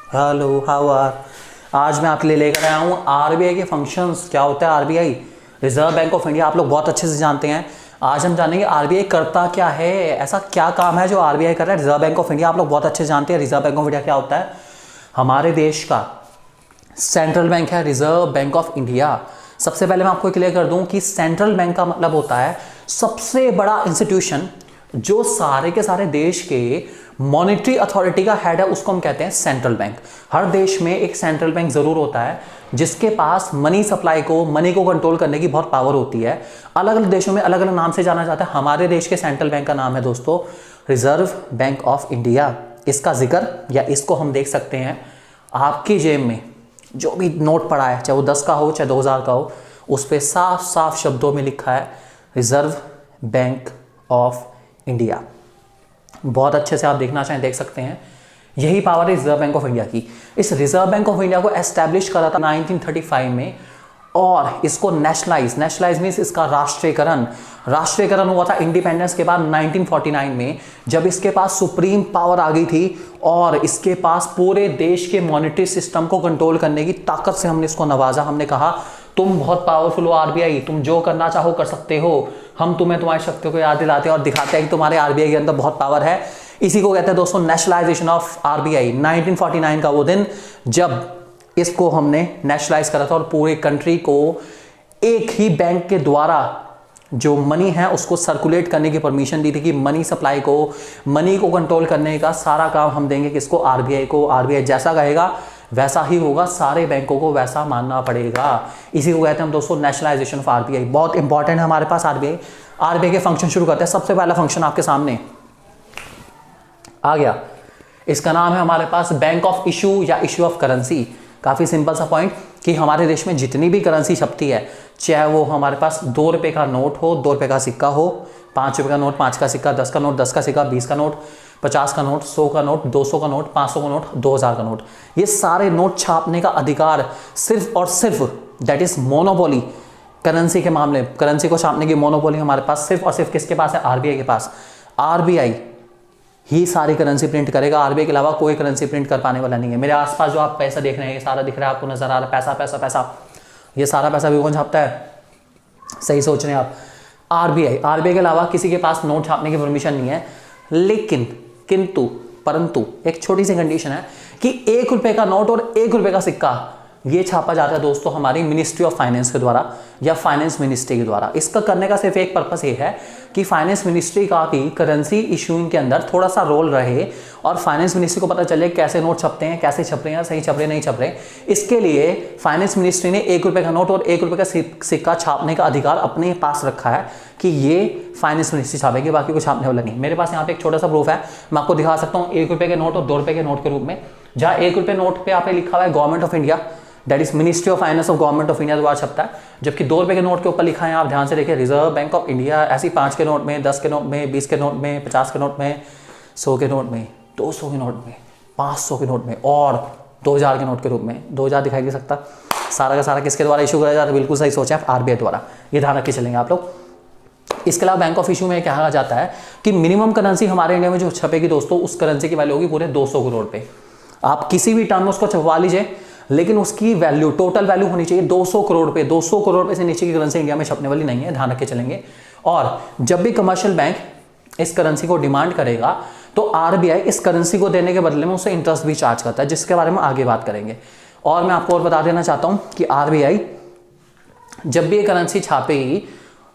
Hello, how are. आज मैं आपके लिए लेकर आया हूँ आरबीआई के फंक्शंस। क्या होता है RBI? Reserve bank of India. आप लोग बहुत अच्छे से जानते हैं। आज हम जानेंगे आरबीआई करता क्या है, ऐसा क्या काम है जो आरबीआई कर रहा है। रिजर्व बैंक ऑफ इंडिया आप लोग बहुत अच्छे से जानते हैं। रिजर्व बैंक ऑफ इंडिया क्या होता है? हमारे देश का सेंट्रल बैंक है रिजर्व बैंक ऑफ इंडिया। सबसे पहले मैं आपको क्लियर कर दूं कि सेंट्रल बैंक का मतलब होता है सबसे बड़ा इंस्टीट्यूशन जो सारे के सारे देश के मॉनेटरी अथॉरिटी का हेड है, उसको हम कहते हैं सेंट्रल बैंक। हर देश में एक सेंट्रल बैंक जरूर होता है जिसके पास मनी सप्लाई को, मनी को कंट्रोल करने की बहुत पावर होती है। अलग अलग देशों में अलग अलग नाम से जाना जाता है। हमारे देश के सेंट्रल बैंक का नाम है दोस्तों रिजर्व बैंक ऑफ इंडिया। इसका जिक्र या इसको हम देख सकते हैं आपकी जेब में जो भी नोट पड़ा है, चाहे वो 10 का हो चाहे 2000 का हो, उस पर साफ साफ शब्दों में लिखा है रिजर्व बैंक ऑफ इंडिया। बहुत अच्छे से आप देखना चाहें देख सकते हैं। यही पावर है रिजर्व बैंक ऑफ इंडिया की। इस रिजर्व बैंक ऑफ इंडिया को एस्टैब्लिश करा था 1935 में और इसको नेशनलाइज मीन्स इसका राष्ट्रीयकरण हुआ था इंडिपेंडेंस के बाद 1949 में, जब इसके पास सुप्रीम पावर आ गई थी और इसके पास पूरे देश के मॉनेटरी सिस्टम को कंट्रोल करने की ताकत से हमने इसको नवाजा। हमने कहा तुम बहुत पावरफुल हो आरबीआई, तुम जो करना चाहो कर सकते हो। हम तुम्हें तुम्हारी शक्तियों को याद दिलाते हैं और दिखाते हैं कि तुम्हारे आरबीआई के अंदर बहुत पावर है। इसी को कहते हैं दोस्तों नेशनलाइजेशन ऑफ आरबीआई। 1949 का वो दिन जब इसको हमने नेशनलाइज करा था और पूरे कंट्री को एक ही बैंक के द्वारा जो मनी है उसको सर्कुलेट करने की परमिशन दी थी कि मनी सप्लाई को, मनी को कंट्रोल करने का सारा काम हम देंगे किसको? आरबीआई को। आरबीआई जैसा कहेगा वैसा ही होगा, सारे बैंकों को वैसा मानना पड़ेगा। इसी को कहते हैं हम दोस्तों नेशनलाइजेशन ऑफ आरबीआई। बहुत इंपॉर्टेंट है हमारे पास आरबीआई। आरबीआई के फंक्शन शुरू करते हैं। सबसे पहला फंक्शन आपके सामने आ गया, इसका नाम है हमारे पास बैंक ऑफ इशू या इशू ऑफ करेंसी। काफी सिंपल सा पॉइंट कि हमारे देश में जितनी भी करेंसी छपती है, चाहे वो हमारे पास 2 रुपए का नोट हो, 2 रुपए का सिक्का हो, 5 रुपए का नोट, 5 का सिक्का, 10 का नोट, 10 का सिक्का, 20 का नोट, 50 का नोट, 100 का नोट, 200 का नोट, 500 का नोट, 2000 का नोट, ये सारे नोट छापने का अधिकार सिर्फ और सिर्फ दैट इज मोनोपोली करेंसी के मामले, करेंसी को छापने की मोनोपोली हमारे पास सिर्फ और सिर्फ किसके पास है? आरबीआई के पास। आरबीआई ही सारी करेंसी प्रिंट करेगा। आरबीआई के अलावा कोई करेंसी प्रिंट कर पाने वाला नहीं है। मेरे आसपास जो आप पैसा देख रहे हैं ये सारा दिख रहा है आपको, नजर आ रहा है पैसा पैसा पैसा, ये सारा पैसा भी कौन छापता है? सही सोच रहे हैं आप, आरबीआई। आरबीआई के अलावा किसी के पास नोट छापने की परमिशन नहीं है। लेकिन परंतु एक छोटी सी कंडीशन है कि 1 रुपए का नोट और 1 रुपए का सिक्का ये छापा जाता है दोस्तों हमारी मिनिस्ट्री ऑफ फाइनेंस के द्वारा या फाइनेंस मिनिस्ट्री के द्वारा। इसका करने का सिर्फ एक पर्पस ये है कि फाइनेंस मिनिस्ट्री का भी करेंसी इशूइंग के अंदर थोड़ा सा रोल रहे और फाइनेंस मिनिस्ट्री को पता चले कैसे नोट छपते हैं, कैसे छप रहे हैं, सही छप रहे नहीं छप रहे। इसके लिए फाइनेंस मिनिस्ट्री ने 1 रुपए का नोट और 1 रुपए का सिक्का छापने का अधिकार अपने पास रखा है कि ये फाइनेंस मिनिस्ट्री छापेगी, बाकी को छापने वाला नहीं। मेरे पास यहाँ पे एक छोटा सा प्रूफ है, मैं आपको दिखा सकता हूँ 1 रुपए के नोट और 2 रुपए के नोट के रूप में। जहाँ 1 रुपए नोट पे आपने लिखा हुआ है government of India, that is ministry of finance of government of India द्वारा छपता है, जबकि 2 रुपए के नोट के ऊपर लिखा है, आप ध्यान से देखिए, रिजर्व बैंक ऑफ इंडिया। ऐसी 5 के नोट में, 10 के नोट में, 20 के नोट में, 50 के नोट में, 100 के नोट में, 200 के नोट में, 500 के नोट में और 2000 के नोट के रूप में। 2000 दिखाई नहीं सकता, सारा का सारा किसके द्वारा इशू कराया जाता है? बिल्कुल सही सोचा है, आरबीआई द्वारा। ये ध्यान रख के चलेंगे आप लोग। इसके अलावा बैंक ऑफ इशू में कहा जाता है कि मिनिमम करेंसी हमारे इंडिया में जो छपेगी दोस्तों, उस करेंसी की वैल्यू होगी पूरे 200 करोड़ पे। आप किसी भी टर्म में उसको छपवा लीजिए, लेकिन उसकी वैल्यू, टोटल वैल्यू होनी चाहिए 200 करोड़ पे। 200 करोड़ पे से नीचे की करेंसी इंडिया में छपने वाली नहीं है, ध्यान रख के चलेंगे। और जब भी कमर्शियल बैंक इस करेंसी को डिमांड करेगा तो आरबीआई इस करेंसी को देने के बदले में उसे इंटरेस्ट भी चार्ज करता है, जिसके बारे में आगे बात करेंगे। और मैं आपको और बता देना चाहता हूं कि आरबीआई जब भी ये करेंसी छापेगी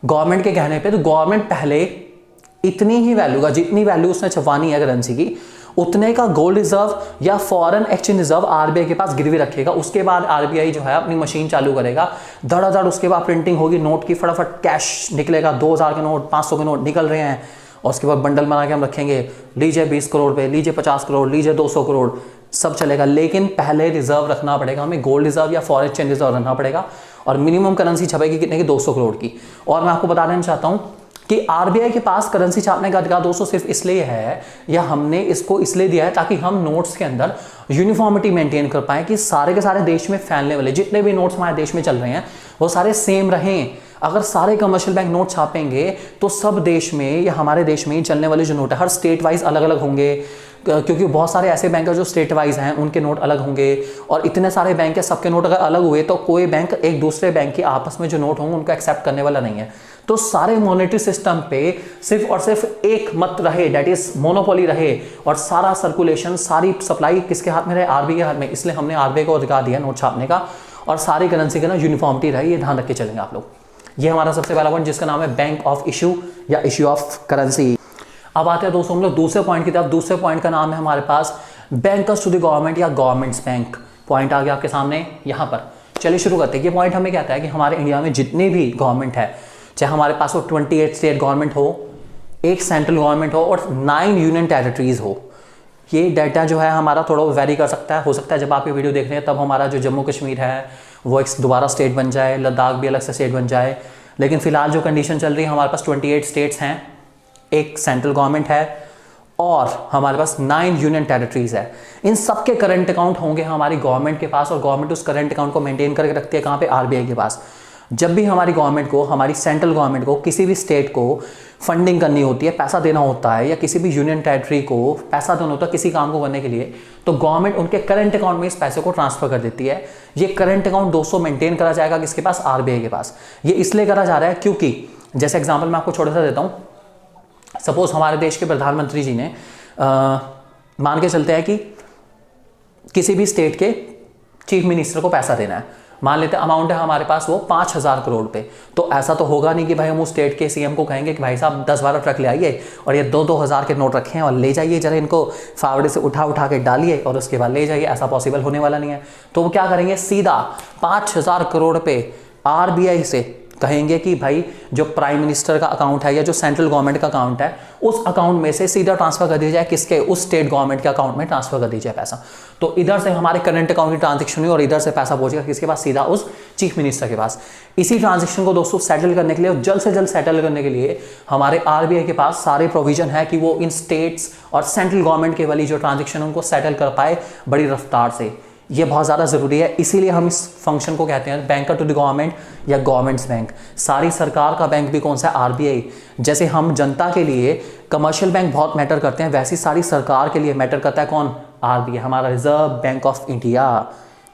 गवर्नमेंट के कहने पे, तो गवर्नमेंट पहले इतनी ही वैल्यू का, जितनी वैल्यू उसने छपवानी है करेंसी की, उतने का गोल्ड रिजर्व या फॉरेन एक्सचेंज रिजर्व आरबीआई के पास गिरवी रखेगा। उसके बाद आरबीआई जो है अपनी मशीन चालू करेगा, धड़ाधड़ उसके बाद प्रिंटिंग होगी नोट की, फटाफट कैश निकलेगा, 2000 के नोट, 500 के नोट निकल रहे हैं और उसके बाद बंडल बना के हम रखेंगे, लीजिए 20 करोड़ पे, लीजिए 50 करोड़, लीजिए 200 करोड़, सब चलेगा। लेकिन पहले रिजर्व रखना पड़ेगा हमें, गोल्ड रिजर्व या फॉरेन एक्सचेंज रिजर्व रखना पड़ेगा। और मिनिमम करेंसी छपेगी कितने की? 200 करोड़ की। और मैं आपको बता देना चाहता हूं कि आरबीआई के पास करेंसी छापने का अधिकार दोस्तों सिर्फ इसलिए है, या हमने इसको इसलिए दिया है ताकि हम नोट्स के अंदर यूनिफॉर्मिटी मेंटेन कर पाए कि सारे के सारे देश में फैलने वाले जितने भी नोट्स हमारे देश में चल रहे हैं वो सारे सेम रहें। अगर सारे कमर्शियल बैंक नोट छापेंगे तो सब देश में या हमारे देश में चलने वाले जो नोट है हर स्टेट वाइज अलग अलग होंगे, क्योंकि बहुत सारे ऐसे बैंक है जो स्टेट वाइज हैं, उनके नोट अलग होंगे, और इतने सारे बैंक है, सबके नोट अगर अलग हुए तो कोई बैंक एक दूसरे बैंक के आपस में जो नोट होंगे उनको एक्सेप्ट करने वाला नहीं है। तो सारे मॉनेटरी सिस्टम पे सिर्फ और सिर्फ एक मत रहे, दैट इज मोनोपोली रहे, और सारा सर्कुलेशन, सारी सप्लाई किसके हाथ में रहे? आरबीआई के हाथ में। इसलिए हमने आरबीआई को अधिकार दिया नोट छापने का, और सारी करेंसी का ना यूनिफॉर्मिटी रहे, ये ध्यान रख के चलेंगे आप लोग। ये हमारा सबसे पहला पॉइंट जिसका नाम है बैंक ऑफ इशू या इशू ऑफ करेंसी। अब आते हैं दोस्तों हम लोग दूसरे पॉइंट की तरफ। दूसरे पॉइंट का नाम है हमारे पास बैंकर्स टू द गवर्नमेंट या गवर्नमेंट्स बैंक। पॉइंट आ गया आपके सामने यहाँ पर। चलिए शुरू करते हैं। ये पॉइंट हमें कहता है कि हमारे इंडिया में जितने भी गवर्नमेंट है, चाहे हमारे पास वो 28 स्टेट गवर्नमेंट हो, एक सेंट्रल गवर्नमेंट हो और 9 यूनियन टेरिटरीज हो। ये डाटा जो है हमारा थोड़ा वेरी कर सकता है, हो सकता है जब आप ये वीडियो देख रहे हैं तब हमारा जो जम्मू कश्मीर है वो एक दोबारा स्टेट बन जाए, लद्दाख भी अलग से स्टेट बन जाए। लेकिन फिलहाल जो कंडीशन चल रही है, हमारे पास 28 स्टेट्स हैं, एक सेंट्रल गवर्नमेंट है और हमारे पास 9 यूनियन टेरिटरीज है। इन सबके करंट अकाउंट होंगे हमारी गवर्नमेंट के पास, और गवर्नमेंट उस करंट अकाउंट को मेंटेन करके रखती है कहाँ पे? आरबीआई के पास। जब भी हमारी गवर्नमेंट को, हमारी सेंट्रल गवर्नमेंट को किसी भी स्टेट को फंडिंग करनी होती है, पैसा देना होता है, या किसी भी यूनियन टेरिटरी को पैसा देना होता है किसी काम को करने के लिए, तो गवर्नमेंट उनके करंट अकाउंट में इस पैसे को ट्रांसफर कर देती है। ये करंट अकाउंट दोस्तों मेंटेन करा जाएगा किसके पास? आरबीआई के पास। ये इसलिए करा जा रहा है क्योंकि जैसे एग्जाम्पल मैं आपको छोटा सा देता हूँ। सपोज हमारे देश के प्रधानमंत्री जी ने मान के चलते हैं कि किसी भी स्टेट के चीफ मिनिस्टर को पैसा देना है, मान लेते हैं अमाउंट है हमारे पास वो 5,000 करोड़ पे। तो ऐसा तो होगा नहीं कि भाई हम उस स्टेट के सीएम को कहेंगे कि भाई साहब 10-12 ट्रक ले आइए और ये 2-2 हज़ार के नोट रखे हैं और ले जाइए, जरा इनको फावड़े से उठा के डालिए और उसके बाद ले जाइए। ऐसा पॉसिबल होने वाला नहीं है। तो वो क्या करेंगे? सीधा 5,000 करोड़ पे आरबीआई से कहेंगे कि भाई जो प्राइम मिनिस्टर का अकाउंट है या जो सेंट्रल गवर्नमेंट का अकाउंट है, उस अकाउंट में से सीधा ट्रांसफर कर दिया जाए किसके? उस स्टेट गवर्नमेंट के अकाउंट में ट्रांसफर कर दीजिए पैसा। तो इधर से हमारे करंट अकाउंट की ट्रांजेक्शन हुई और इधर से पैसा पहुंचेगा किसके पास? सीधा उस चीफ मिनिस्टर के पास। इसी ट्रांजेक्शन को दोस्तों सेटल करने के लिए, जल्द से जल्द सेटल करने के लिए हमारे आरबीआई के पास सारे प्रोविजन है कि वो इन स्टेट्स और सेंट्रल गवर्नमेंट के वाली जो ट्रांजेक्शन उनको सेटल कर पाए बड़ी रफ्तार से। ये बहुत ज़्यादा ज़रूरी है, इसीलिए हम इस फंक्शन को कहते हैं बैंकर टू द गवर्नमेंट या गवर्नमेंट्स बैंक। सारी सरकार का बैंक भी कौन सा है? आरबीआई। जैसे हम जनता के लिए कमर्शियल बैंक बहुत मैटर करते हैं, वैसी सारी सरकार के लिए मैटर करता है कौन? आरबीआई, हमारा रिजर्व बैंक ऑफ इंडिया।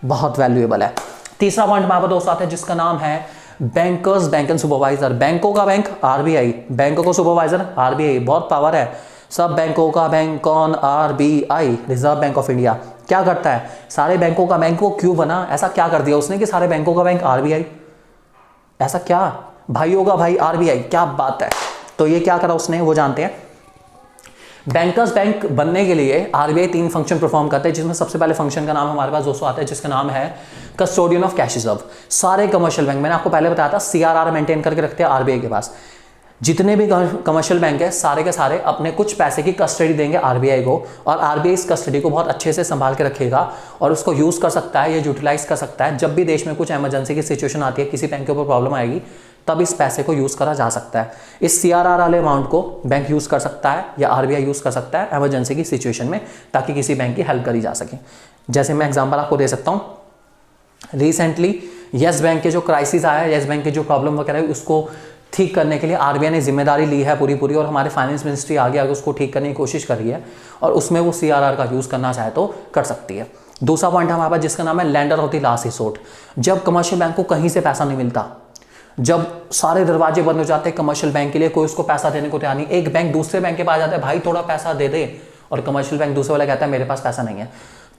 बहुत वैल्यूएबल है। तीसरा पॉइंट हमारे पास दोस्तों आता है जिसका नाम है बैंकर्स बैंक एंड सुपरवाइजर। बैंकों का बैंक आरबीआई, बैंकों को सुपरवाइजर आरबीआई। बहुत पावर है। सब बैंकों का बैंक कौन? RBI, reserve bank of India. क्या करता है? सारे बैंकों का बैंक वो क्यों बना? ऐसा क्या कर दिया उसने कि सारे बैंकों का बैंक आरबीआई? ऐसा क्या भाइयों का भाई आरबीआई, क्या बात है। तो ये क्या करा उसने वो जानते हैं। बैंकर्स बैंक बनने के लिए आरबीआई 3 फंक्शन परफॉर्म करते हैं, जिसमें सबसे पहले फंक्शन का नाम हमारे पास दोस्तों आता है जिसका नाम है कस्टोडियन ऑफ कैश रिजर्व। सारे कमर्शियल बैंक, मैंने आपको पहले बताया था, सीआरआर मेंटेन करके रखते हैं आरबीआई के पास। जितने भी कमर्शियल बैंक है सारे के सारे अपने कुछ पैसे की कस्टडी देंगे आरबीआई को, और आरबीआई इस कस्टडी को बहुत अच्छे से संभाल के रखेगा और उसको यूज़ कर सकता है या यूटिलाइज कर सकता है। जब भी देश में कुछ इमरजेंसी की सिचुएशन आती है, किसी बैंक के ऊपर प्रॉब्लम आएगी, तब इस पैसे को यूज़ करा जा सकता है। इस सीआरआर वाले अमाउंट को बैंक यूज़ कर सकता है या आरबीआई यूज़ कर सकता है इमरजेंसी की सिचुएशन में, ताकि किसी बैंक की हेल्प करी जा सके। जैसे मैं एग्जाम्पल आपको दे सकता हूँ, रिसेंटली येस बैंक के जो क्राइसिस आया, येस बैंक के जो प्रॉब्लम वगैरह है, उसको ठीक करने के लिए आरबीआई ने जिम्मेदारी ली है पूरी, और हमारे फाइनेंस मिनिस्ट्री आगे उसको ठीक करने की कोशिश कर रही है, और उसमें वो सीआरआर का यूज़ करना चाहे तो कर सकती है। दूसरा पॉइंट हमारे पास जिसका नाम है lender of the last resort. जब कमर्शियल बैंक को कहीं से पैसा नहीं मिलता, जब सारे दरवाजे बंद हो जाते हैं कमर्शियल बैंक के लिए, कोई उसको पैसा देने को तैयार नहीं, एक बैंक दूसरे बैंक के पास जाता है, भाई थोड़ा पैसा दे दे, और कमर्शियल बैंक दूसरे वाला कहता है मेरे पास पैसा नहीं है,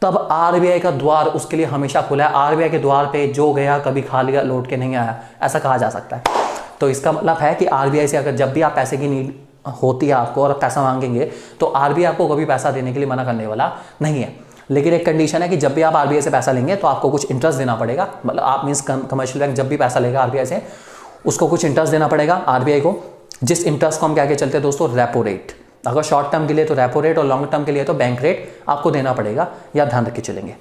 तब आरबीआई का द्वार उसके लिए हमेशा खुला है। आरबीआई के द्वार पे जो गया कभी खा लिया, लौट के नहीं आया, ऐसा कहा जा सकता है। तो इसका मतलब है कि आरबीआई से अगर जब भी आप पैसे की नीड होती है आपको और पैसा मांगेंगे, तो आरबीआई आपको कभी पैसा देने के लिए मना करने वाला नहीं है। लेकिन एक कंडीशन है कि जब भी आप आरबीआई से पैसा लेंगे तो आपको कुछ इंटरेस्ट देना पड़ेगा। मतलब आप मीन्स कमर्शियल बैंक जब भी पैसा लेगा आरबीआई से, उसको कुछ इंटरेस्ट देना पड़ेगा आरबीआई को, जिस इंटरेस्ट को हम क्या के चलते हैं दोस्तों? Repo rate. अगर शॉर्ट टर्म के लिए तो रेपो रेट और लॉन्ग टर्म के लिए तो बैंक रेट आपको देना पड़ेगा, या ध्यान रख के चलेंगे।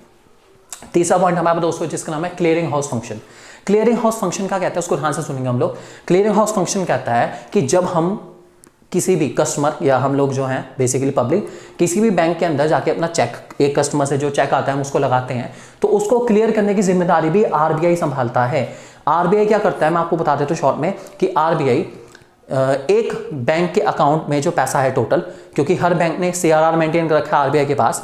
तीसरा पॉइंट हमारे दोस्तों जिसका नाम है clearing house function. Clearing house function क्या कहता है उसको ध्यान से सुनेंगे हम लोग। क्लियरिंग हाउस फंक्शन कहता है कि जब हम किसी भी कस्टमर या हम लोग जो हैं बेसिकली पब्लिक किसी भी बैंक के अंदर जाके अपना चेक, एक कस्टमर से जो चेक आता है हम उसको लगाते हैं, तो उसको क्लियर करने की जिम्मेदारी भी आरबीआई संभालता है। आरबीआई क्या करता है मैं आपको बता देता हूं शॉर्ट में, कि आरबीआई एक बैंक के अकाउंट में जो पैसा है टोटल, क्योंकि हर बैंक ने CRR मेंटेन कर रखा है आरबीआई के पास,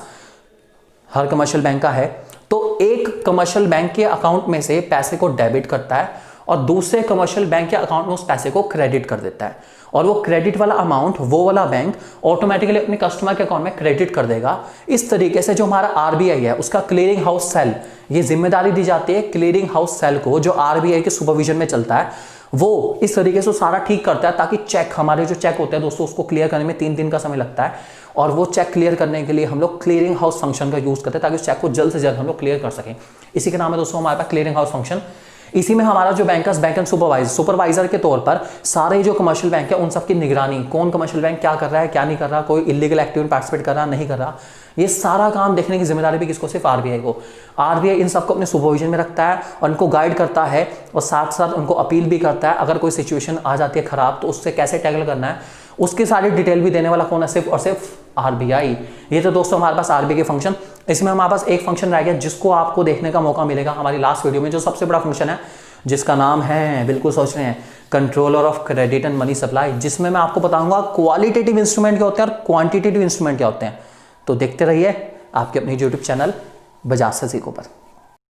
हर कमर्शियल बैंक का है, तो एक कमर्शियल बैंक के अकाउंट में से पैसे को डेबिट करता है और दूसरे कमर्शियल बैंक के अकाउंट में उस पैसे को क्रेडिट कर देता है, और वो क्रेडिट वाला अमाउंट वो वाला बैंक ऑटोमेटिकली अपने कस्टमर के अकाउंट में क्रेडिट कर देगा। इस तरीके से जो हमारा आरबीआई है उसका क्लियरिंग हाउस सेल, ये जिम्मेदारी दी जाती है क्लियरिंग हाउस सेल को, जो आरबीआई के सुपरविजन में चलता है, वो इस तरीके से सारा ठीक करता है ताकि चेक, हमारे जो चेक होते हैं दोस्तों, उसको क्लियर करने में 3 दिन का समय लगता है, और वो चेक क्लियर करने के लिए हम लोग क्लियरिंग हाउस फंक्शन का यूज करते हैं ताकि उस चेक को जल्द से जल्द हम लोग क्लियर कर सकें। इसी के नाम है दोस्तों हमारे पास क्लियरिंग हाउस फंक्शन। इसी में हमारा जो बैंकर्स बैंक एंड सुपरवाइजर के तौर पर सारे जो कमर्शियल बैंक है उन सब की निगरानी, कौन कमर्शियल बैंक क्या कर रहा है क्या नहीं कर रहा, कोई इलीगल एक्टिविटी में पार्टिसिपेट कर रहा नहीं कर रहा, ये सारा काम देखने की जिम्मेदारी भी किसको, सिर्फ आरबीआई को। आरबीआई इन सबको अपने सुपरविजन में रखता है और उनको गाइड करता है और साथ साथ उनको अपील भी करता है, अगर कोई सिचुएशन आ जाती है खराब तो उससे कैसे टैकल करना है, उसकी सारी डिटेल भी देने वाला कौन है, सिर्फ और सिर्फ आरबीआई। ये तो दोस्तों हमारे पास आरबीआई के फंक्शन। इसमें हमारे पास एक फंक्शन रह गया जिसको आपको देखने का मौका मिलेगा हमारी लास्ट वीडियो में, जो सबसे बड़ा फंक्शन है, जिसका नाम है, बिल्कुल सोच रहे हैं, controller of credit and money supply, जिसमें मैं आपको बताऊंगा क्वालिटेटिव इंस्ट्रूमेंट क्या होते हैं और क्वांटिटेटिव इंस्ट्रूमेंट क्या होते हैं। तो देखते रहिए आपके अपने यूट्यूब चैनल बजाज से सीखो पर।